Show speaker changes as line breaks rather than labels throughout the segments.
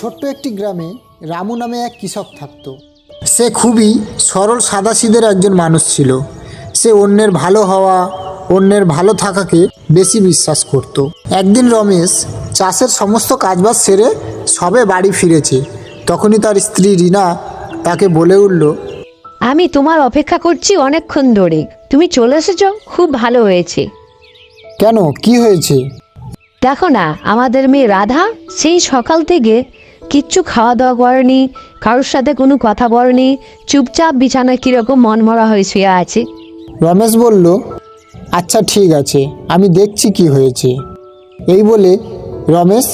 ছোট্ট একটি গ্রামে রামু নামে এক কৃষক থাকত। সে খুবই সরল সাদাসিধের একজন মানুষ ছিল। সে অন্যের ভালো হওয়া, অন্যের ভালো থাকাকে বেশি বিশ্বাস করত। একদিন রমেশ চাষের সমস্ত কাজবাজ সেরে সবে বাড়ি ফিরেছে। তখনই তার স্ত্রী রিনা তাকে বলে উঠল,
আমি তোমার অপেক্ষা করছি অনেকক্ষণ ধরে, তুমি চলে এসেছো, খুব ভালো হয়েছে।
কেন, কি হয়েছে?
দেখো না, আমাদের মেয়ে রাধা সেই সকাল থেকে কিচ্ছু খাওয়া দাওয়া করেনি, কারোর সাথে কোনো কথা বলেনি, চুপচাপ বিছানায় কীরকম মনমরা হয়ে শুয়ে আছে।
রমেশ বলল, আচ্ছা ঠিক আছে, আমি দেখছি কি হয়েছে। এই বলে রমেশ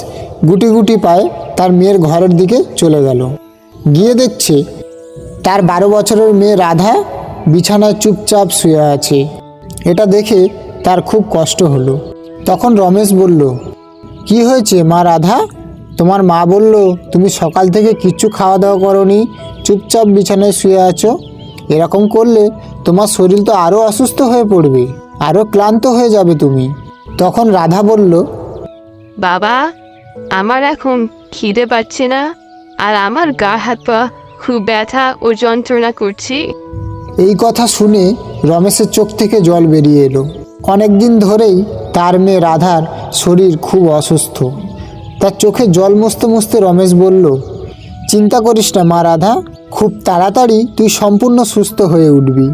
গুটি গুটি পায়ে তার মেয়ের ঘরের দিকে চলে গেল। গিয়ে দেখছে তার 12 বছরের মেয়ে রাধা বিছানায় চুপচাপ শুয়ে আছে। এটা দেখে তার খুব কষ্ট হলো। তখন রমেশ বলল, কি হয়েছে মা রাধা? তোমার মা বলল তুমি সকাল থেকে কিচ্ছু খাওয়া দাওয়া করোনি, চুপচাপ বিছানায় শুয়ে আছো। এরকম করলে তোমার শরীর তো আরও অসুস্থ হয়ে পড়বে, আরও ক্লান্ত হয়ে যাবে তুমি। তখন রাধা বলল,
বাবা, আমার এখন খিদে পাচ্ছে না, আর আমার গা হাত পা খুব ব্যথা ও যন্ত্রণা করছি।
এই কথা শুনে রমেশের চোখ থেকে জল বেরিয়ে এলো। অনেক দিন ধরেই তার মেয়ে রাধার শরীর খুব অসুস্থ। তার চোখে জল মুছতে মুছতে রমেশ বলল, চিন্তা করিস না মা রাধা, খুব তাড়াতাড়ি তুই সম্পূর্ণ সুস্থ হয়ে উঠবি।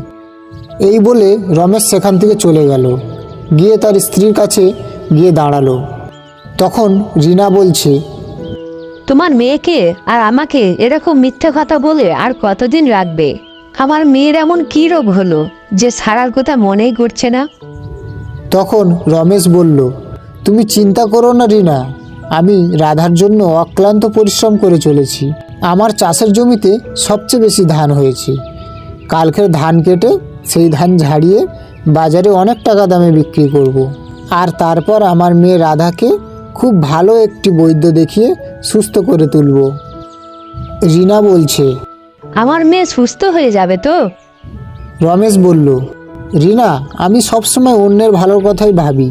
এই বলে রমেশ সেখান থেকে চলে গেল। গিয়ে তার স্ত্রীর কাছে গিয়ে দাঁড়ালো। তখন রিনা বলছে,
তোমার মেয়েকে আর আমাকে এরকম মিথ্যে কথা বলে আর কতদিন রাখবে? আমার মেয়ের এমন কী রোগ হলো যে সারার কথা মনেই করছে না?
তখন রমেশ বলল, তুমি চিন্তা করো না রিনা, আমি রাধার জন্য অক্লান্ত পরিশ্রম করে চলেছি। আমার চাষের জমিতে সবচেয়ে বেশি ধান হয়েছে। কালকের ধান কেটে সেই ধান ঝাড়িয়ে বাজারে অনেক টাকা দামে বিক্রি করব। আর তারপর আমার মেয়ে রাধাকে খুব ভালো একটি বৈদ্য দেখিয়ে সুস্থ করে তুলব। রিনা বলছে,
আমার মেয়ে সুস্থ হয়ে যাবে তো?
রমেশ বলল, রিনা, আমি সবসময় অন্যের ভালোর কথাই ভাবি।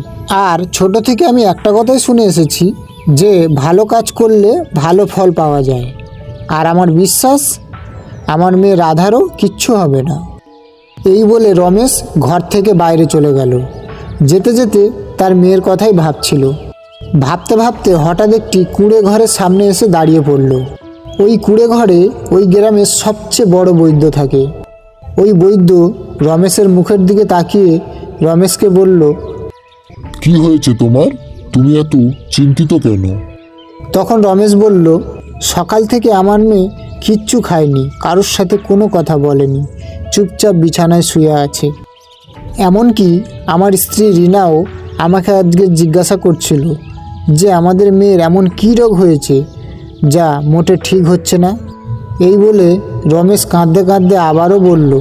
আর ছোট থেকে আমি একটা কথাই শুনে এসেছি যে ভালো কাজ করলে ভালো ফল পাওয়া যায়। আর আমার বিশ্বাস আমার মেয়ে রাধারও কিচ্ছু হবে না। এই বলে রমেশ ঘর থেকে বাইরে চলে গেল। যেতে যেতে তার মেয়ের কথাই ভাবছিল। ভাবতে ভাবতে হঠাৎ একটি কুঁড়ে ঘরের সামনে এসে দাঁড়িয়ে পড়ল। ওই কুঁড়ে ঘরে ওই গ্রামের সবচেয়ে বড় বৈদ্য থাকে। ওই বৈদ্য রমেশের মুখের দিকে তাকিয়ে রমেশকে বলল,
কি হয়েছে তোমার? তুমি এত চিন্তিত কেন?
তখন রমেশ বলল, সকাল থেকে আমার মেয়ে কিচ্ছু খায়নি, কারোর সাথে কোনো কথা বলেনি, চুপচাপ বিছানায় শুয়ে আছে। এমনকি আমার স্ত্রী রিনাও আমাকে আজকে জিজ্ঞাসা করছিল যে আমাদের মেয়ের এমন কী রোগ হয়েছে যা মোটে ঠিক হচ্ছে না। এই বলে রমেশ কাঁদতে কাঁদতে আবারও বলল,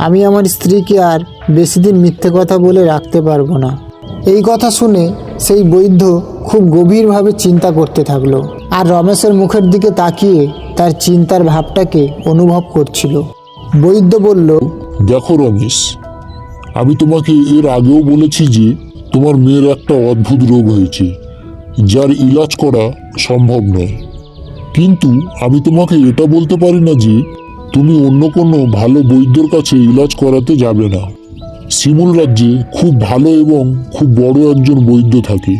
আমি আমার স্ত্রীকে আর বেশি দিন মিথ্যে কথা বলে রাখতে পারবো না। এই কথা শুনে সেই বৈদ্য খুব গভীরভাবে চিন্তা করতে থাকলো, আর রমেশের মুখের দিকে তাকিয়ে তার চিন্তার ভাবটাকে অনুভব করছিল। বৈদ্য বলল,
দেখো রমেশ, আমি তোমাকে এর আগেও বলেছি যে তোমার মেয়ের একটা অদ্ভুত রোগ হয়েছে যার ইলাজ করা সম্ভব নয়। কিন্তু আমি তোমাকে এটা বলতে পারি না যে তুমি অন্য কোনো ভালো বৈদ্যর কাছে ইলাজ করাতে যাবে না। শিমুল রাজ্যে খুব ভালো এবং খুব বড় একজন বৈদ্য থাকে।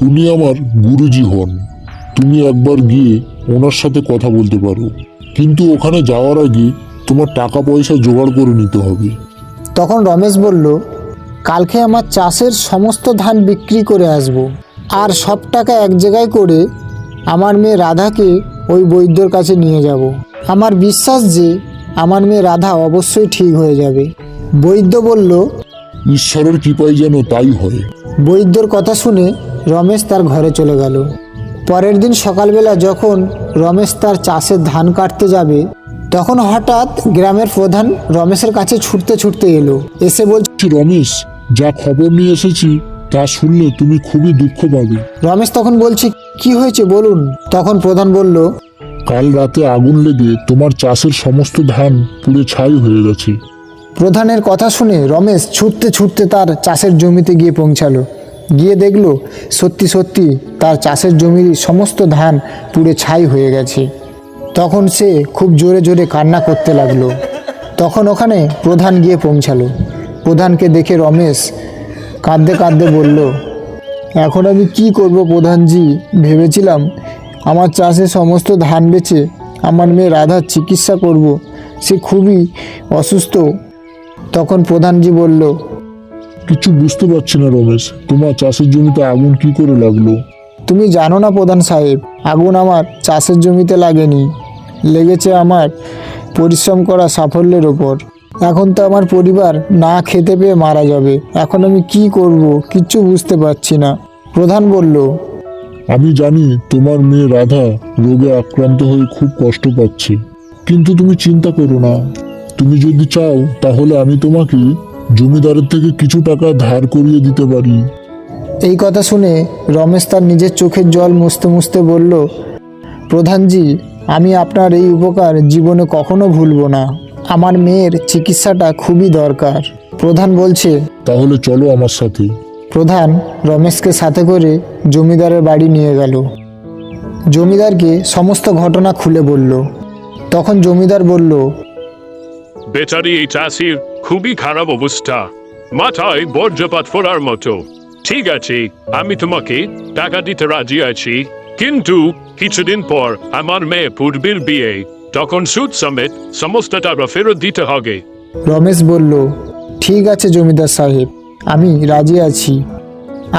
উনি আমার গুরুজি হন। তুমি একবার গিয়ে ওনার সাথে কথা বলতে পারো, কিন্তু ওখানে যাওয়ার আগে তোমার টাকা পয়সা জোগাড় করে নিতে হবে।
তখন রমেশ বলল, কালকে আমার চাষের সমস্ত ধান বিক্রি করে আসব, আর সব টাকা এক জায়গায় করে আমার মেয়ে রাধাকে ওই বৈদ্যর কাছে নিয়ে যাব। আমার বিশ্বাস যে আমার মেয়ে রাধা অবশ্যই ঠিক হয়ে যাবে। বৈদ্য বলল,
ঈশ্বরের কৃপায় যেন তাই হয়।
বৈদ্যর কথা শুনে রমেশ তার ঘরে চলে গেল। পরের দিন সকালবেলা যখন রমেশ তার চাষের ধান কাটতে যাবে, তখন হঠাৎ গ্রামের প্রধান রমেশের কাছে ছুটতে ছুটতে এলো। এসে বলছে,
রমেশ, যা খবর নিয়ে এসেছি তা শুনলে তুমি খুবই দুঃখ পাবে।
রমেশ তখন বলছে, কি হয়েছে বলুন। তখন প্রধান বলল,
কাল রাতে আগুন লেগে তোমার চাষের সমস্ত ধান পুড়ে ছাই হয়ে গেছে।
প্রধানের কথা শুনে রমেশ ছুটতে ছুটতে তার চাষের জমিতে গিয়ে পৌঁছালো। গিয়ে দেখলো সত্যি সত্যি তার চাষের জমির সমস্ত ধান পুড়ে ছাই হয়ে গেছে। তখন সে খুব জোরে জোরে কান্না করতে লাগলো। তখন ওখানে প্রধান গিয়ে পৌঁছালো। প্রধানকে দেখে রমেশ কাঁদতে কাঁদতে বলল, এখন আমি কি করব প্রধানজি? ভেবেছিলাম আমার চাষে সমস্ত ধান বেচে আমার মেয়ে রাধার চিকিৎসা করব, সে খুবই অসুস্থ। তখন প্রধানজি বলল,
কিছু বুঝতে পারছি না রমেশ, তোমার চাষের জমিতে আগুন কি করে লাগলো?
তুমি জানো না প্রধান সাহেব, আগুন আমার চাষের জমিতে লাগেনি, লেগেছে আমার পরিশ্রম করা সাফল্যের ওপর। এখন তো আমার পরিবার না খেতে পেয়ে মারা যাবে। এখন আমি কি করব কিচ্ছু বুঝতে পারছি না। প্রধান বলল,
আমি জানি তোমার মেয়ে রাধা রোগে আক্রান্ত হয়ে খুব কষ্ট পাচ্ছে, কিন্তু তুমি চিন্তা করো না। তুমি যদি চাও তাহলে আমি তোমাকে জমিদারের থেকে কিছু টাকা ধার করিয়ে দিতে পারি।
এই কথা শুনে রমেশ তার নিজের চোখের জল মুছতে মুছতে বলল, প্রধানজি, আমি আপনার এই উপকার জীবনে কখনো ভুলবো না। আমার মেয়ের চিকিৎসাটা খুবই দরকার। প্রধান বলছে,
তাহলে চলো আমার সাথে।
প্রধান রমেশকে সাথে করে জমিদারের বাড়ি নিয়ে গেল। জমিদারকে সমস্ত ঘটনা খুলে বলল। তখন জমিদার বলল,
বেচারি এই চাষির খুবই খারাপ অবস্থা, মাথায় বর্জ্যপাত ফোড়ার মতো। ঠিক আছে, আমি তোমাকে টাকা দিতে রাজি আছি, কিন্তু কিছুদিন পর আমার মেয়ে পূর্বের বিয়ে, তখন সুদ সমেত সমস্ত টাকা ফেরত দিতে হবে।
রমেশ বলল, ঠিক আছে জমিদার সাহেব, আমি রাজি আছি।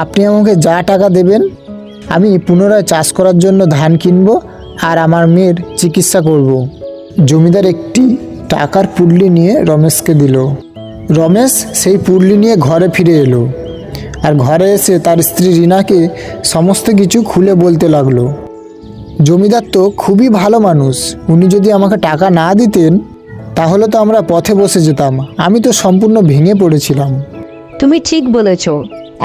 আপনি আমাকে যা টাকা দেবেন আমি পুনরায় চাষ করার জন্য ধান কিনব আর আমার মেয়ের চিকিৎসা করব। জমিদার একটি টাকার পুডলি নিয়ে রমেশকে দিল। রমেশ সেই পুডলি নিয়ে ঘরে ফিরে এলো আর ঘরে এসে তার স্ত্রী রিনাকে সমস্ত কিছু খুলে বলতে লাগলো। জমিদার তো খুবই ভালো মানুষ, উনি যদি আমাকে টাকা না দিতেন তাহলে তো আমরা পথে বসে যেতাম। আমি তো সম্পূর্ণ ভেঙে পড়েছিলাম।
তুমি ঠিক বলেছ,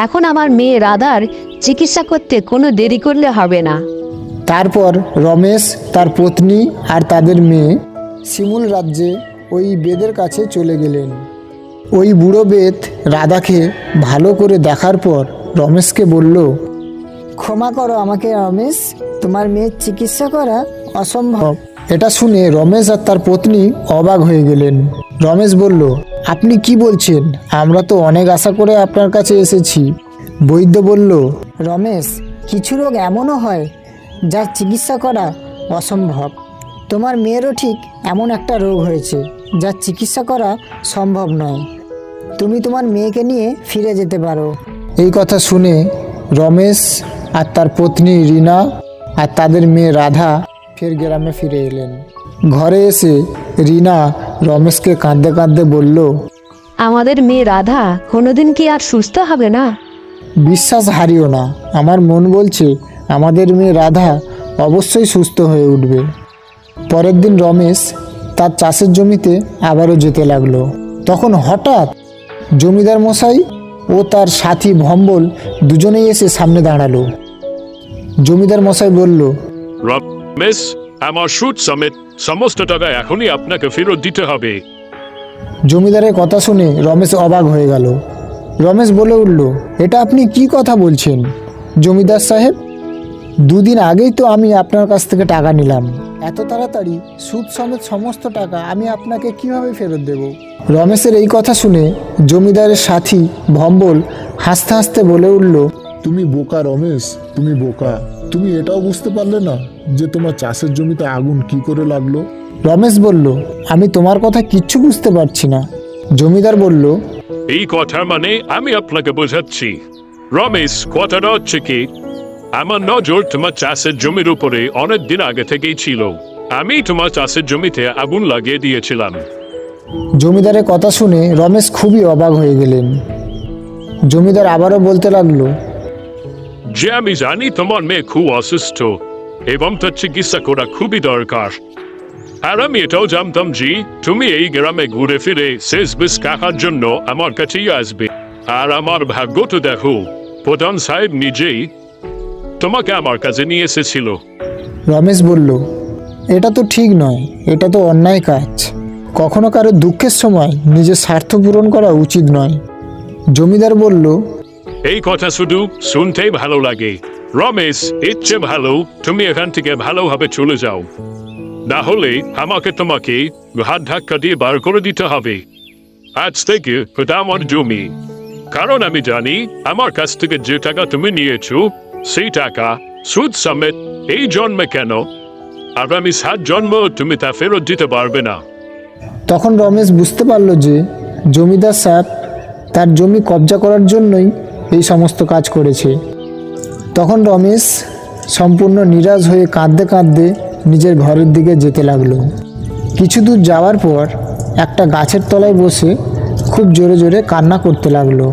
এখন আমার মেয়ে রাধার চিকিৎসা করতে কোনো দেরি করলে হবে না।
তারপর রমেশ, তার পত্নী আর তাদের মেয়ে শিমুল রাজ্যে ওই বেদের কাছে চলে গেলেন। ওই বুড়ো বেদ রাধাকে ভালো করে দেখার পর রমেশকে বলল, ক্ষমা করো আমাকে রমেশ, তোমার মেয়ের চিকিৎসা করা অসম্ভব। এটা শুনে রমেশ আর তার পত্নী অবাক হয়ে গেলেন। রমেশ বলল, আপনি কি বলছেন? আমরা তো অনেক আশা করে আপনার কাছে এসেছি। বৈদ্য বলল, রমেশ, কিছু রোগ এমনও হয় যার চিকিৎসা করা অসম্ভব। তোমার মেয়েরও ঠিক এমন একটা রোগ হয়েছে যার চিকিৎসা করা সম্ভব নয়। তুমি তোমার মেয়েকে নিয়ে ফিরে যেতে পারো। এই কথা শুনে রমেশ আর তার পত্নী রিনা আর তাদের মেয়ে রাধা ফের গ্রামে ফিরে এলেন। ঘরে এসে রিনা রমেশকে কাঁদতে কাঁদতে বলল,
আমাদের মেয়ে রাধা কোনোদিন কি আর সুস্থ হবে না?
বিশ্বাস হারিও না, আমার মন বলছে আমাদের মেয়ে রাধা অবশ্যই সুস্থ হয়ে উঠবে। পরের দিন রমেশ তার চাষের জমিতে আবারও যেতে লাগলো। তখন হঠাৎ জমিদার মশাই ও তার সাথী ভম্বল দুজনেই এসে সামনে দাঁড়ালো। জমিদার মশাই বলল,
রমেশ, আমার সুদ সমেত সমস্ত টাকা এখনই আপনাকে ফেরত দিতে হবে।
জমিদারের কথা শুনে রমেশ অবাক হয়ে গেল। রমেশ বলে উঠল, এটা আপনি কি কথা বলছেন জমিদার সাহেব? দুদিন আগেই তো আমি আপনার কাছ থেকে টাকা নিলাম, এত তাড়াতাড়ি সুদ সমেত সমস্ত টাকা আমি আপনাকে কিভাবে ফেরত দেব? রমেশের এই কথা শুনে জমিদারের সাথী ভম্বল হাসতে হাসতে বলে উঠল,
তুমি বোকা রমেশ, তুমি বোকা। তুমি এটাও বুঝতে পারলে না যে তোমার চাষের জমিতে আগুন কি করে লাগলো?
রমেশ বলল, আমি তোমার কথা কিচ্ছু বুঝতে পারছি না। জমিদার বলল,
এই কথার মানে আমি আপনাকে বোঝাচ্ছি। রমেশ, কথাটা হচ্ছে কি, আমার নজর তোমার চাষের জমির উপরে অনেক দিন আগে থেকেই ছিল। আমি তোমার চাষের জমিতে আগুন লাগিয়ে দিয়েছিলাম।
জমিদারের কথা শুনে রমেশ খুবই অবাক হয়ে গেলেন। জমিদার আবারও বলতে লাগলো,
যে আমি জানি তোমার মেয়ে খুব অসুস্থ এবং তার চিকিৎসা করা খুবই দরকার। আর আমি এটাও জানতাম যে তুমি এই গ্রামে ঘুরে ফিরে শেষ বিষ কাটার জন্য আমার কাছেই আসবে। আর আমার ভাগ্য তো দেখো, প্রধান সাহেব নিজেই তোমাকে আমার কাছে নিয়ে এসেছিল।
রমেশ বলল, এটা তো ঠিক নয়, এটা তো অন্যায় কাজ। কখনো কারো দুঃখের সময় নিজের স্বার্থ পূরণ করা উচিত নয়। জমিদার বলল,
এই কথা শুধু শুনতেই ভালো লাগে। রমেশ, ইচ্ছে ভালো তুমি এখান থেকে ভালোভাবে চলে যাও, না হলে আমাকে তোমাকে হাত ধাক্কা দিয়ে বার করে দিতে হবে। আজ থেকে এটা আমার জমি, কারণ আমি জানি আমার কাছ থেকে যে টাকা তুমি নিয়েছো সেই টাকা সুদ সমেত এই জন্মে কেন আগামী 7 জন্ম তুমি তা ফেরত দিতে পারবে না।
তখন রমেশ বুঝতে পারল যে জমিদার সাহেব তার জমি কবজা করার জন্যই এই সমস্ত কাজ করেছে। তখন রমেশ সম্পূর্ণ নিরাশ হয়ে কাঁদতে কাঁদতে নিজের ঘরের দিকে যেতে লাগলো। কিছু দূর যাওয়ার পর একটা গাছের তলায় বসে খুব জোরে জোরে কান্না করতে লাগলো।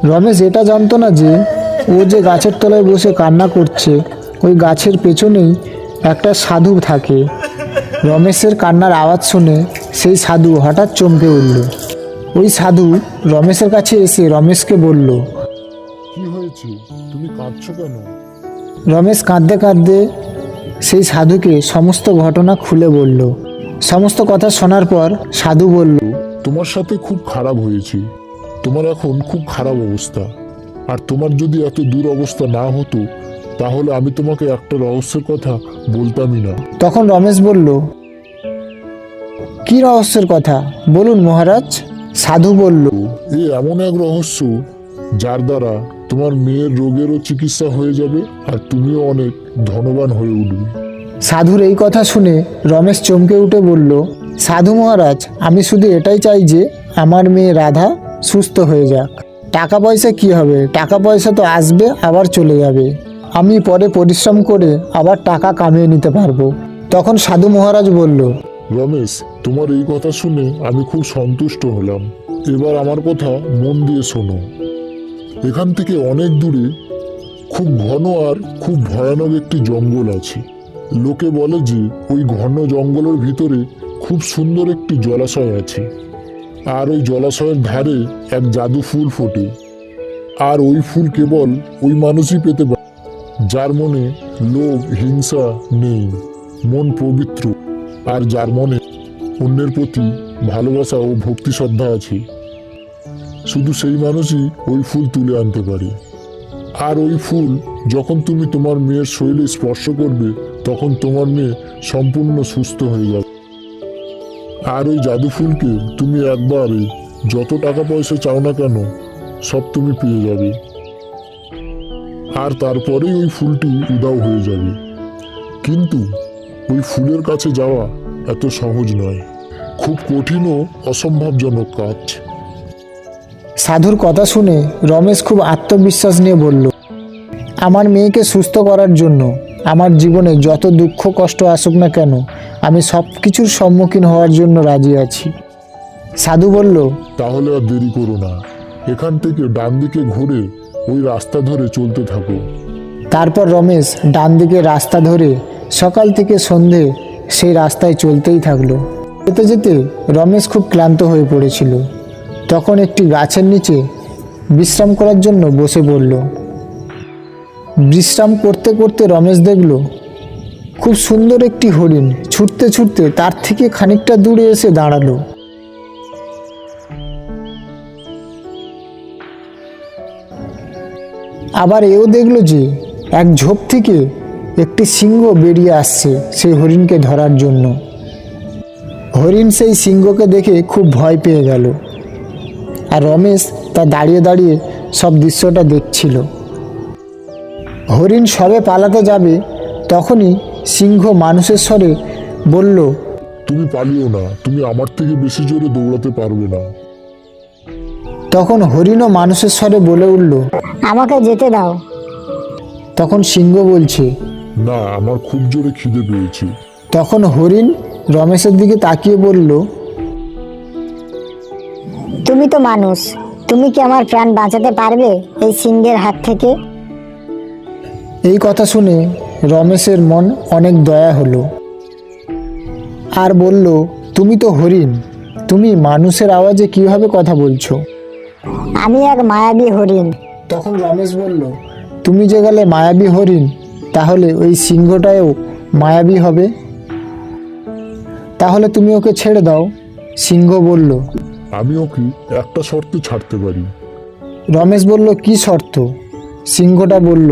রমেশ এটা জানতো না যে ও যে গাছের তলায় বসে কান্না করছে ওই গাছের পেছনেই একটা সাধু থাকে। রমেশের কান্নার আওয়াজ শুনে সেই সাধু হঠাৎ চমকে উঠল। ওই সাধু রমেশের কাছে এসে রমেশকে বলল,
কি হয়েছে, তুমি কাঁদছো কেন?
রমেশ কাঁদতে কাঁদতে সেই সাধুকে সমস্ত ঘটনা খুলে বলল। সমস্ত কথা শোনার পর সাধু বলল,
তোমার সাথে খুব খারাপ হয়েছে, তোমার এখন খুব খারাপ অবস্থা। আর তোমার যদি এত দুরবস্থা না হতো তাহলে আমি তোমাকে একটা রহস্যের কথা বলতামই না।
তখন রমেশ বলল, কি রহস্যের কথা বলুন মহারাজ। সাধু বলল,
এ এমন এক রহস্য যার দ্বারা তোমার মেয়ের রোগেরও চিকিৎসা হয়ে যাবে আর তুমিও অনেক ধনবান হয়ে উঠবে।
সাধুর এই কথা শুনে রমেশ চমকে উঠে বলল, সাধু মহারাজ, আমি শুধু এটাই চাই যে আমার মেয়ে রাধা সুস্থ হয়ে যাক। টাকা পয়সা কি হবে, টাকা পয়সা তো আসবে আবার চলে যাবে, আমি পরে পরিশ্রম করে আবার টাকা কামিয়ে নিতে পারবো। তখন সাধু মহারাজ বলল,
রমেশ, তোমার এই কথা শুনে আমি খুব সন্তুষ্ট হলাম। এবার আমার কথা মন দিয়ে শোনো। এখান থেকে অনেক দূরে খুব ঘন আর খুব ভয়ানক একটি জঙ্গল আছে। লোকে বলে যে ওই ঘন জঙ্গলের ভিতরে খুব সুন্দর একটি জলাশয় আছে, আর ওই জলাশয়ের ধারে এক জাদু ফুল ফোটে। আর ওই ফুল কেবল ওই মানুষই পেতে পারে যার মনে লোভ হিংসা নেই, মন পবিত্র, আর যার মনে অন্যের প্রতি ভালোবাসা ও ভক্তি শ্রদ্ধা আছে। শুধু সেই মানুষই ওই ফুল তুলে আনতে পারে। আর ওই ফুল যখন তুমি তোমার মেয়ের শরীরে স্পর্শ করবে তখন তোমার মেয়ে সম্পূর্ণ সুস্থ হয়ে যাবে। আর ওই জাদু ফুলকে তুমি একবারে যত টাকা পয়সা চাও না কেন সব তুমি পেয়ে যাবে। আর তারপরেই ওই ফুলটি উধাও হয়ে যাবে। কিন্তু ওই ফুলের কাছে যাওয়া এত সহজ নয়, খুব কঠিন ও অসম্ভবজনক কাজ।
সাধুর কথা শুনে রমেশ খুব আত্মবিশ্বাস নিয়ে বলল, আমার মেয়েকে সুস্থ করার জন্য আমার জীবনে যত দুঃখ কষ্ট আসুক না কেন আমি সব কিছুর সম্মুখীন হওয়ার জন্য রাজি আছি। সাধু বলল,
তাহলে আর দেরি করো না, এখান থেকে ডান দিকে ঘুরে ওই রাস্তা ধরে চলতে থাকো।
তারপর রমেশ ডান দিকে রাস্তা ধরে সকাল থেকে সন্ধে সেই রাস্তায় চলতেই থাকলো। যেতে যেতে রমেশ খুব ক্লান্ত হয়ে পড়েছিল। তখন একটি গাছের নিচে বিশ্রাম করার জন্য বসে পড়ল। বিশ্রাম করতে করতে রমেশ দেখল খুব সুন্দর একটি হরিণ ছুটতে ছুটতে তার থেকে খানিকটা দূরে এসে দাঁড়ালো। আবার এও দেখল যে এক ঝোপ থেকে একটি সিংহ বেরিয়ে আসছে সেই হরিণকে ধরার জন্য। হরিণ সেই সিংহকে দেখে খুব ভয় পেয়ে গেল। আর রমেশ তা দাঁড়িয়ে দাঁড়িয়ে সব দৃশ্যটা দেখছিল। হরিণ সবে পালাতে যাবে তখনই সিংহ মানুষের স্বরে বলল,
তুমি পালিও না, তুমি আমার থেকে বেশি জোরে দৌড়াতে পারবে না।
তখন হরিণও মানুষের স্বরে বলে উঠল,
আমাকে যেতে দাও।
তখন সিংহ বলছে,
না, আমার খুব জোরে খিদে পেয়েছে।
তখন হরিণ রমেশের দিকে তাকিয়ে বলল,
তুমি তো মানুষ, তুমি কি আমার প্রাণ বাঁচাতে পারবে এই সিংহের হাত থেকে?
এই কথা শুনে রমেশের মন অনেক দয়া হলো আর বলল, তুমি তো হরিণ, তুমি মানুষের আওয়াজে কিভাবে কথা বলছো?
আমি এক মায়াবী হরিণ।
তখন রমেশ বলল, তুমি যে গেলে মায়াবী হরিণ তাহলে ওই সিংহটাও মায়াবী হবে, তাহলে তুমি ওকে ছেড়ে দাও। সিংহ বলল,
আমি ওকে একটা শর্তে ছাড়তে পারি।
রমেশ বলল, কি শর্ত? সিংহটা বলল,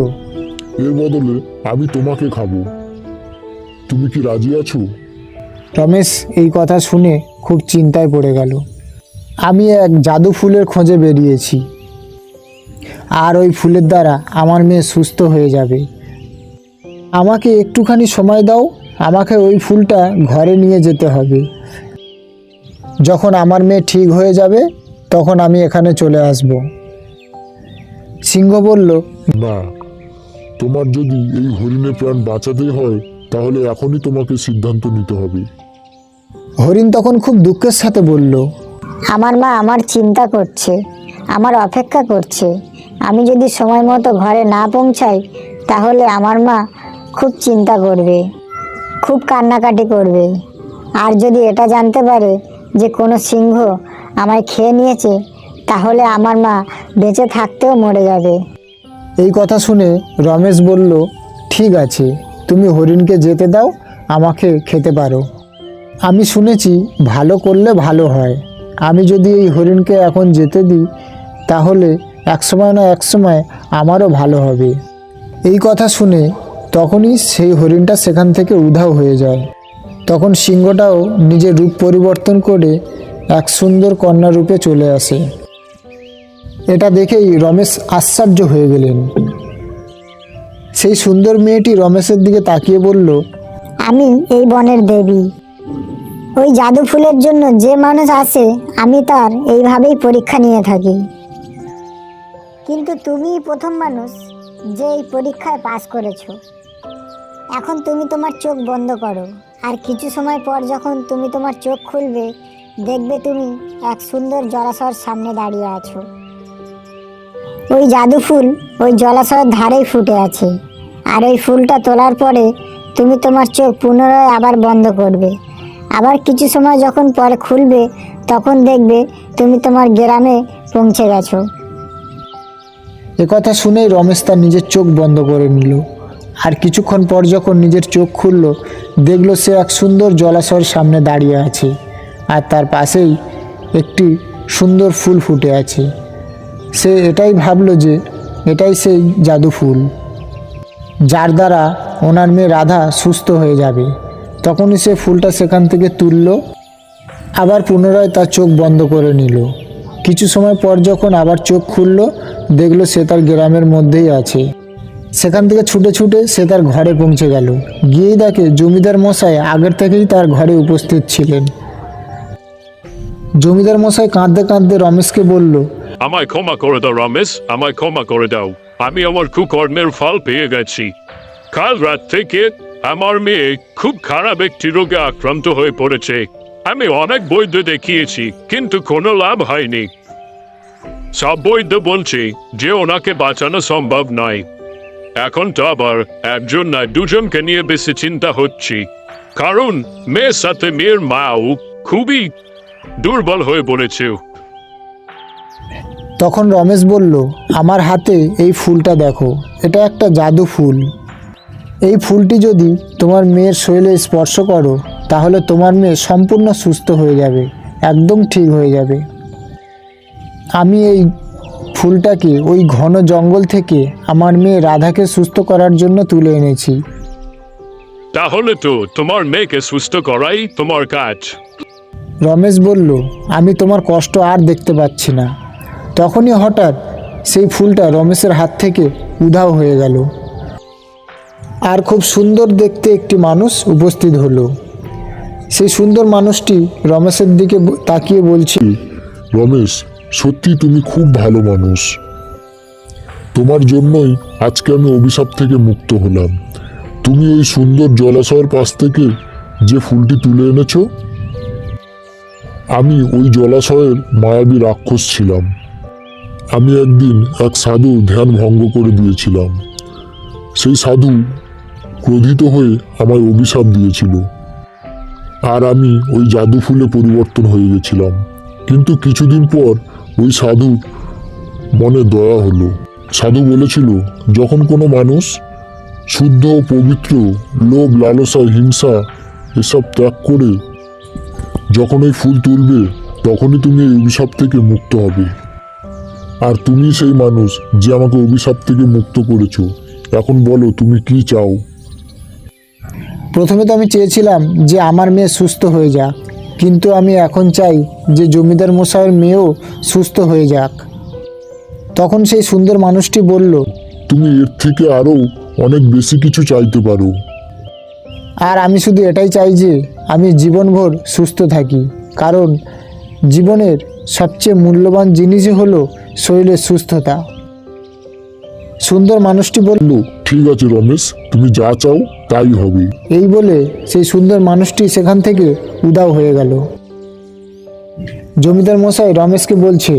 এর বদলে আমি তোমাকে খাবো। তুমি কি রাজি আছো?
রমেশ এই কথা শুনে খুব চিন্তায় পড়ে গেল। আমি এক জাদু ফুলের খোঁজে বেরিয়েছি, আর ওই ফুলের দ্বারা আমার মেয়ে সুস্থ হয়ে যাবে। আমাকে একটুখানি সময় দাও, আমাকে ওই ফুলটা ঘরে নিয়ে যেতে হবে। যখন আমার মেয়ে ঠিক হয়ে যাবে তখন আমি এখানে চলে আসব। সিংহ বলল,
না, তোমার যদি এই হরিণের প্রাণ বাঁচাতে হয় তাহলে এখনই তোমাকে সিদ্ধান্ত নিতে হবে।
হরিণ তখন খুব দুঃখের সাথে বলল,
আমার মা আমার চিন্তা করছে, আমার অপেক্ষা করছে। আমি যদি সময় মতো ঘরে না পৌঁছাই তাহলে আমার মা খুব চিন্তা করবে, খুব কান্নাকাটি করবে। আর যদি এটা জানতে পারে যে কোনো সিংহ আমায় খেয়ে নিয়েছে তাহলে আমার মা বেঁচে থাকতেও মরে যাবে।
এই কথা শুনে রমেশ বলল, ঠিক আছে, তুমি হরিণকে যেতে দাও, আমাকে খেতে পারো। আমি শুনেছি ভালো করলে ভালো হয়। আমি যদি এই হরিণকে এখন যেতে দিই তাহলে একসময় না একসময় আমারও ভালো হবে। এই কথা শুনে তখনই সেই হরিণটা সেখান থেকে উধাও হয়ে যায়। তখন সিংহটাও নিজের রূপ পরিবর্তন করে এক সুন্দর কন্যা রূপে চলে আসে। এটা দেখেই রমেশ আশ্চর্য হয়ে গেলেন। সেই সুন্দর মেয়েটি রমেশের দিকে তাকিয়ে বলল,
আমি এই বনের দেবী। ওই জাদু ফুলের জন্য যে মানুষ আসে আমি তার এইভাবেই পরীক্ষা নিয়ে থাকি। কিন্তু তুমিই প্রথম মানুষ যে এই পরীক্ষায় পাশ করেছো। এখন তুমি তোমার চোখ বন্ধ করো, আর কিছু সময় পর যখন তুমি তোমার চোখ খুলবে দেখবে তুমি এক সুন্দর জলাশয়ের সামনে দাঁড়িয়ে আছো। ওই জাদু ফুল ওই জলাশয়ের ধারেই ফুটে আছে, আর ওই ফুলটা তোলার পরে তুমি তোমার চোখ পুনরায় আবার বন্ধ করবে। আবার কিছু সময় যখন পরে খুলবে তখন দেখবে তুমি তোমার গ্রামে পৌঁছে গেছো।
একথা শুনেই রমেশ তার নিজের চোখ বন্ধ করে নিল। আর কিছুক্ষণ পর যখন নিজের চোখ খুলল দেখলো সে এক সুন্দর জলাশয়ের সামনে দাঁড়িয়ে আছে, আর তার পাশেই একটি সুন্দর ফুল ফুটে আছে। সে এটাই ভাবলো যে এটাই সেই জাদু ফুল, যার দ্বারা ওনার মেয়ে রাধা সুস্থ হয়ে যাবে। তখনই সে ফুলটা সেখান থেকে তুলল, আবার পুনরায় তার চোখ বন্ধ করে নিল। কিছু সময় পর যখন আবার চোখ খুলল দেখলো সে তার গ্রামের মধ্যেই আছে। সেখান থেকে ছুটে ছুটে সে তার ঘরে পৌঁছে গেল। গিয়েই দেখে জমিদার মশাই আগের থেকেই তার ঘরে উপস্থিত ছিলেন। জমিদার মশাই কাঁদতে কাঁদতে রমেশকে বলল,
আমায় ক্ষমা করে দাও রমেশ, আমায় ক্ষমা করে দাও। আমি আমার কুকর্মের ফল পেয়ে গেছি। কাল রাত থেকে আমার মেয়ে খুব খারাপ একটি রোগে আক্রান্ত হয়ে পড়েছে। আমি অনেক বৈদ্য দেখিয়েছি কিন্তু কোনো লাভ হয়নি। সব বৈদ্য বলছে যে ওনাকে বাঁচানো সম্ভব নয়। এখন তো আবার একজন না দুজনকে নিয়ে বেশি চিন্তা হচ্ছে, কারণ মেয়ের সাথে মেয়ের মাও খুবই দুর্বল হয়ে পড়েছে।
তখন রমেশ বলল, আমার হাতে এই ফুলটা দেখো, এটা একটা জাদু ফুল। এই ফুলটি যদি তোমার মেয়ের শরীরে স্পর্শ করো তাহলে তোমার মেয়ে সম্পূর্ণ সুস্থ হয়ে যাবে, একদম ঠিক হয়ে যাবে। আমি এই ফুলটাকে ওই ঘন জঙ্গল থেকে আমার মেয়ে রাধাকে সুস্থ করার জন্য তুলে এনেছি।
তাহলে তো তোমার মেয়েকে সুস্থ করাই তোমার কাজ।
রমেশ বলল, আমি তোমার কষ্ট আর দেখতে পাচ্ছি না। তখনই হঠাৎ সেই ফুলটা রমেশের হাত থেকে উধাও হয়ে গেল, আর খুব সুন্দর দেখতে একটি মানুষ উপস্থিত হলো। সেই সুন্দর মানুষটি রমেশের দিকে তাকিয়ে বলছে,
রমেশ, সত্যি তুমি খুব ভালো মানুষ। তোমার জন্যই আজকে আমি অভিশাপ থেকে মুক্ত হলাম। তুমি ওই সুন্দর জলাশয়ের পাশ থেকে যে ফুলটি তুলে এনেছো, আমি ওই জলাশয়ের মায়াবী রাক্ষস ছিলাম। আমি একদিন এক সাধু ধ্যান ভঙ্গ করে দিয়েছিলাম। সেই সাধু ক্রোধিত হয়ে আমায় অভিশাপ দিয়েছিল, আর আমি ওই জাদু ফুলে পরিবর্তন হয়ে গেছিলাম। কিন্তু কিছুদিন পর ওই সাধুর মনে দয়া হলো। সাধু বলেছিল, যখন কোনো মানুষ শুদ্ধ ও পবিত্র লোভ, লালসা, হিংসা এসব ত্যাগ করে যখন ওই ফুল তুলবে তখনই তুমি এই অভিশাপ থেকে মুক্ত হবে। আর তুমি সেই মানুষ যে আমাকে অভিশাপ থেকে মুক্ত করেছো। এখন বলো তুমি কি চাও?
প্রথমে তো আমি চেয়েছিলাম যে আমার মেয়ে সুস্থ হয়ে যাক, কিন্তু আমি এখন চাই যে জমিদার মশাইয়ের মেয়েও সুস্থ হয়ে যাক। তখন সেই সুন্দর মানুষটি বলল,
তুমি এর থেকে আরো অনেক বেশি কিছু চাইতে পারো।
আর আমি শুধু এটাই চাই যে আমি জীবনভর সুস্থ থাকি, কারণ জীবনের সবচেয়ে মূল্যবান জিনিসই হলো শরীরের সুস্থতা। সুন্দর মানুষটি বলল,
ঠিক আছে রমেশ, তুমি যা চাও তাই হবে।
এই বলে সেই সুন্দর মানুষটি সেখান থেকে উধাও হয়ে গেল। জমিদার মশাই রমেশকে বলছে,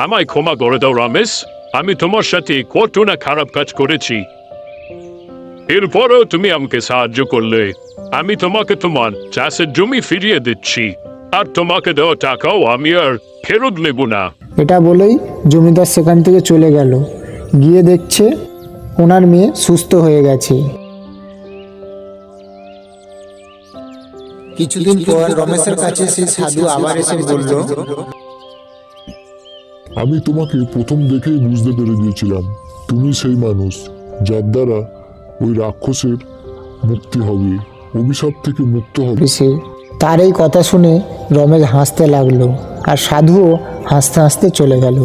আমায় ক্ষমা করে দাও রমেশ, আমি তোমার সাথে কত না খারাপ কাজ করেছি। এরপরও তুমি আমাকে সাহায্য করলে। আমি তোমাকে তোমার চাষের জমি ফিরিয়ে দিচ্ছি, আর তোমাকে দেওয়া টাকাও আমি আর ফেরত নেব না।
এটা বলেই জমিদার সেখান থেকে চলে গেল। গিয়ে দেখছে ওনার মেয়ে সুস্থ হয়ে গেছে। কিছুদিন পর রমেশের কাছে সেই সাধু আবার এসে বলল,
আমি তোমাকে প্রথম দেখেই বুঝতে পেরে গিয়েছিলাম তুমি সেই মানুষ যার দ্বারা ওই রাক্ষসের মুক্তি হবে, অভিশাপ থেকে মুক্ত হবে।
সে তার এই কথা শুনে রমেশ হাসতে লাগলো, আর সাধুও হাসতে হাসতে চলে গেল।